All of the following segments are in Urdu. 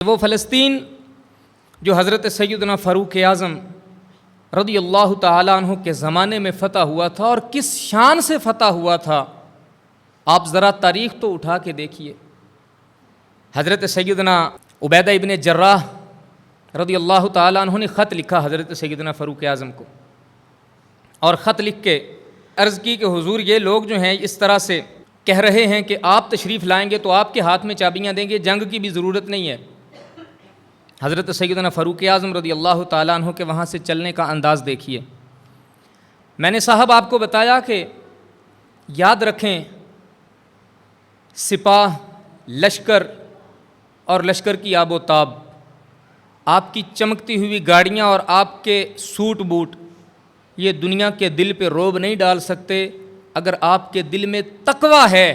وہ فلسطین جو حضرت سیدنا فاروق اعظم رضی اللہ تعالیٰ عنہ کے زمانے میں فتح ہوا تھا، اور کس شان سے فتح ہوا تھا، آپ ذرا تاریخ تو اٹھا کے دیکھیے۔ حضرت سیدنا عبیدہ ابن جراح رضی اللہ تعالیٰ عنہ نے خط لکھا حضرت سیدنا فاروق اعظم کو، اور خط لکھ کے عرض کی کہ حضور یہ لوگ جو ہیں اس طرح سے کہہ رہے ہیں کہ آپ تشریف لائیں گے تو آپ کے ہاتھ میں چابیاں دیں گے، جنگ کی بھی ضرورت نہیں ہے۔ حضرت سیدنا فاروق اعظم رضی اللہ تعالیٰ عنہ کے وہاں سے چلنے کا انداز دیکھیے۔ میں نے صاحب آپ کو بتایا کہ یاد رکھیں، سپاہ، لشکر اور لشکر کی آب و تاب، آپ کی چمکتی ہوئی گاڑیاں اور آپ کے سوٹ بوٹ یہ دنیا کے دل پہ روب نہیں ڈال سکتے۔ اگر آپ کے دل میں تقویٰ ہے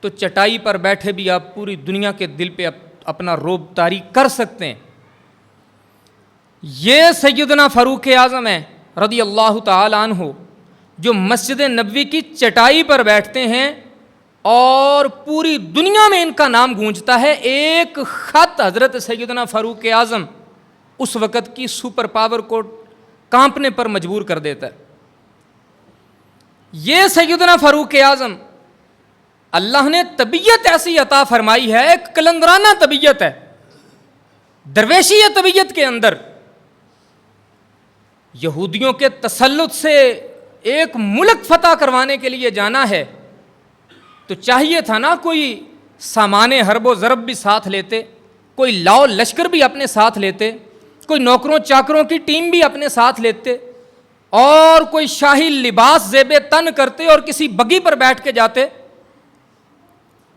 تو چٹائی پر بیٹھے بھی آپ پوری دنیا کے دل پہ اپنا روب طاری کر سکتے ہیں۔ یہ سیدنا فاروق اعظم ہیں رضی اللہ تعالی عنہ، جو مسجد نبوی کی چٹائی پر بیٹھتے ہیں اور پوری دنیا میں ان کا نام گونجتا ہے۔ ایک خط حضرت سیدنا فاروق اعظم اس وقت کی سپر پاور کو کانپنے پر مجبور کر دیتا ہے۔ یہ سیدنا فاروق اعظم، اللہ نے طبیعت ایسی عطا فرمائی ہے، ایک کلندرانہ طبیعت ہے، درویشی ہے طبیعت کے اندر۔ یہودیوں کے تسلط سے ایک ملک فتح کروانے کے لیے جانا ہے تو چاہیے تھا نا کوئی سامان حرب و ضرب بھی ساتھ لیتے، کوئی لاؤ لشکر بھی اپنے ساتھ لیتے، کوئی نوکروں چاکروں کی ٹیم بھی اپنے ساتھ لیتے، اور کوئی شاہی لباس زیب تن کرتے اور کسی بگی پر بیٹھ کے جاتے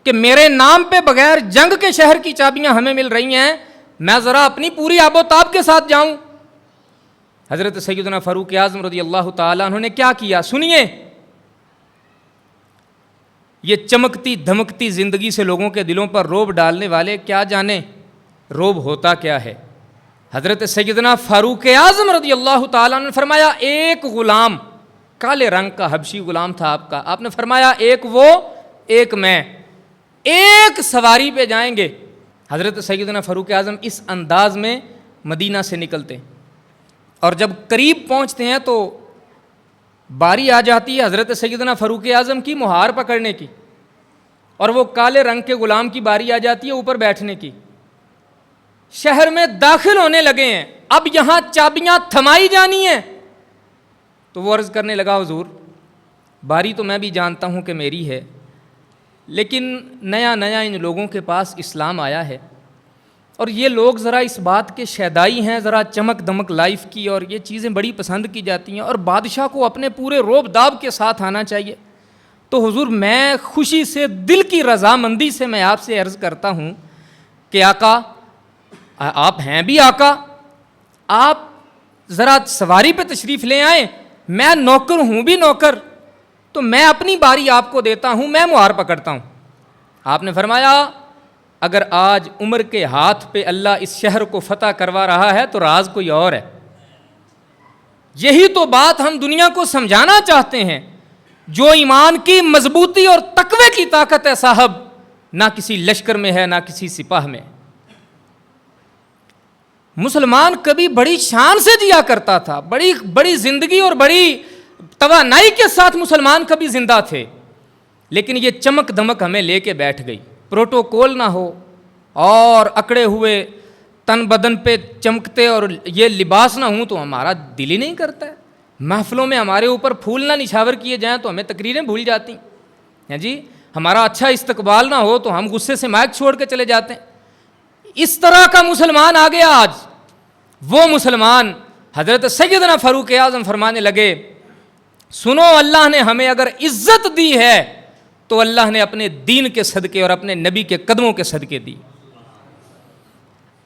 کہ میرے نام پہ بغیر جنگ کے شہر کی چابیاں ہمیں مل رہی ہیں، میں ذرا اپنی پوری آب و تاب کے ساتھ جاؤں۔ حضرت سیدنا فاروق اعظم رضی اللہ تعالیٰ عنہ نے کیا کیا، سنیے۔ یہ چمکتی دھمکتی زندگی سے لوگوں کے دلوں پر روب ڈالنے والے کیا جانے روب ہوتا کیا ہے۔ حضرت سیدنا فاروق اعظم رضی اللہ تعالیٰ عنہ نے فرمایا، ایک غلام، کالے رنگ کا حبشی غلام تھا آپ کا، آپ نے فرمایا ایک وہ ایک میں، ایک سواری پہ جائیں گے۔ حضرت سیدنا فاروق اعظم اس انداز میں مدینہ سے نکلتے ہیں، اور جب قریب پہنچتے ہیں تو باری آ جاتی ہے حضرت سیدنا فاروق اعظم کی مہار پکڑنے کی، اور وہ کالے رنگ کے غلام کی باری آ جاتی ہے اوپر بیٹھنے کی۔ شہر میں داخل ہونے لگے ہیں، اب یہاں چابیاں تھمائی جانی ہیں۔ تو وہ عرض کرنے لگا، حضور باری تو میں بھی جانتا ہوں کہ میری ہے، لیکن نیا نیا ان لوگوں کے پاس اسلام آیا ہے، اور یہ لوگ ذرا اس بات کے شیدائی ہیں، ذرا چمک دمک لائف کی، اور یہ چیزیں بڑی پسند کی جاتی ہیں، اور بادشاہ کو اپنے پورے روب داب کے ساتھ آنا چاہیے۔ تو حضور میں خوشی سے، دل کی رضامندی سے میں آپ سے عرض کرتا ہوں کہ آقا، آپ ہیں بھی آقا، آپ ذرا سواری پہ تشریف لے آئیں، میں نوکر ہوں بھی نوکر، تو میں اپنی باری آپ کو دیتا ہوں، میں مہار پکڑتا ہوں۔ آپ نے فرمایا، اگر آج عمر کے ہاتھ پہ اللہ اس شہر کو فتح کروا رہا ہے تو راز کوئی اور ہے۔ یہی تو بات ہم دنیا کو سمجھانا چاہتے ہیں۔ جو ایمان کی مضبوطی اور تقوی کی طاقت ہے صاحب، نہ کسی لشکر میں ہے، نہ کسی سپاہ میں۔ مسلمان کبھی بڑی شان سے جیا کرتا تھا، بڑی بڑی زندگی اور بڑی توانائی کے ساتھ مسلمان کبھی زندہ تھے، لیکن یہ چمک دمک ہمیں لے کے بیٹھ گئی۔ پروٹوکول نہ ہو اور اکڑے ہوئے تن بدن پہ چمکتے اور یہ لباس نہ ہوں تو ہمارا دل ہی نہیں کرتا ہے۔ محفلوں میں ہمارے اوپر پھول نہ نچھاور کیے جائیں تو ہمیں تقریریں بھول جاتی ہیں جی، ہمارا اچھا استقبال نہ ہو تو ہم غصے سے مائک چھوڑ کے چلے جاتے ہیں۔ اس طرح کا مسلمان آ گیا آج۔ وہ مسلمان حضرت سیدنا فاروق اعظم فرمانے لگے، سنو، اللہ نے ہمیں اگر عزت دی ہے تو اللہ نے اپنے دین کے صدقے اور اپنے نبی کے قدموں کے صدقے دی۔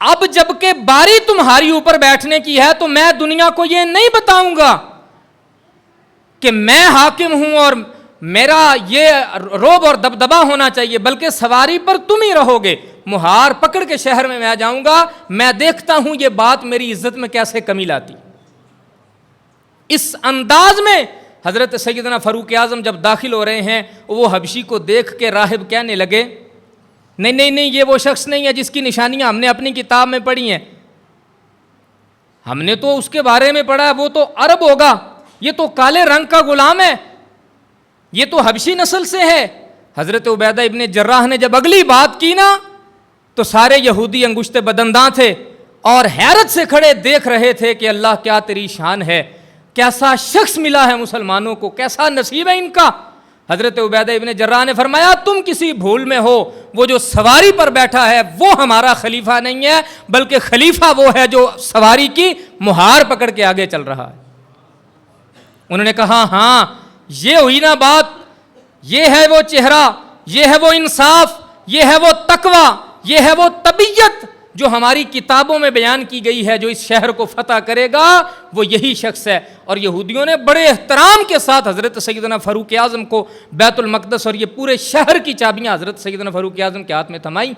اب جب کہ باری تمہاری اوپر بیٹھنے کی ہے تو میں دنیا کو یہ نہیں بتاؤں گا کہ میں حاکم ہوں اور میرا یہ روب اور دبدبا ہونا چاہیے، بلکہ سواری پر تم ہی رہو گے، مہار پکڑ کے شہر میں جاؤں گا، میں دیکھتا ہوں یہ بات میری عزت میں کیسے کمی لاتی۔ اس انداز میں حضرت سیدنا فاروق اعظم جب داخل ہو رہے ہیں، وہ حبشی کو دیکھ کے راہب کہنے لگے، نہیں یہ وہ شخص نہیں ہے جس کی نشانیاں ہم نے اپنی کتاب میں پڑھی ہیں، ہم نے تو اس کے بارے میں پڑھا ہے، وہ تو عرب ہوگا، یہ تو کالے رنگ کا غلام ہے، یہ تو حبشی نسل سے ہے۔ حضرت عبیدہ ابن جراح نے جب اگلی بات کی نا تو سارے یہودی انگشت بدنداں تھے اور حیرت سے کھڑے دیکھ رہے تھے کہ اللہ کیا تیری شان ہے، کیسا شخص ملا ہے مسلمانوں کو، کیسا نصیب ہے ان کا۔ حضرت عبیدہ ابن جراح نے فرمایا تم کسی بھول میں ہو، وہ جو سواری پر بیٹھا ہے وہ ہمارا خلیفہ نہیں ہے، بلکہ خلیفہ وہ ہے جو سواری کی مہار پکڑ کے آگے چل رہا ہے۔ انہوں نے کہا ہاں یہ ہوئی نا بات، یہ ہے وہ چہرہ، یہ ہے وہ انصاف، یہ ہے وہ تقوی، یہ ہے وہ طبیعت جو ہماری کتابوں میں بیان کی گئی ہے، جو اس شہر کو فتح کرے گا وہ یہی شخص ہے۔ اور یہودیوں نے بڑے احترام کے ساتھ حضرت سیدنا فاروق اعظم کو بیت المقدس اور یہ پورے شہر کی چابیاں حضرت سیدنا فاروق اعظم کے ہاتھ میں تھمائی۔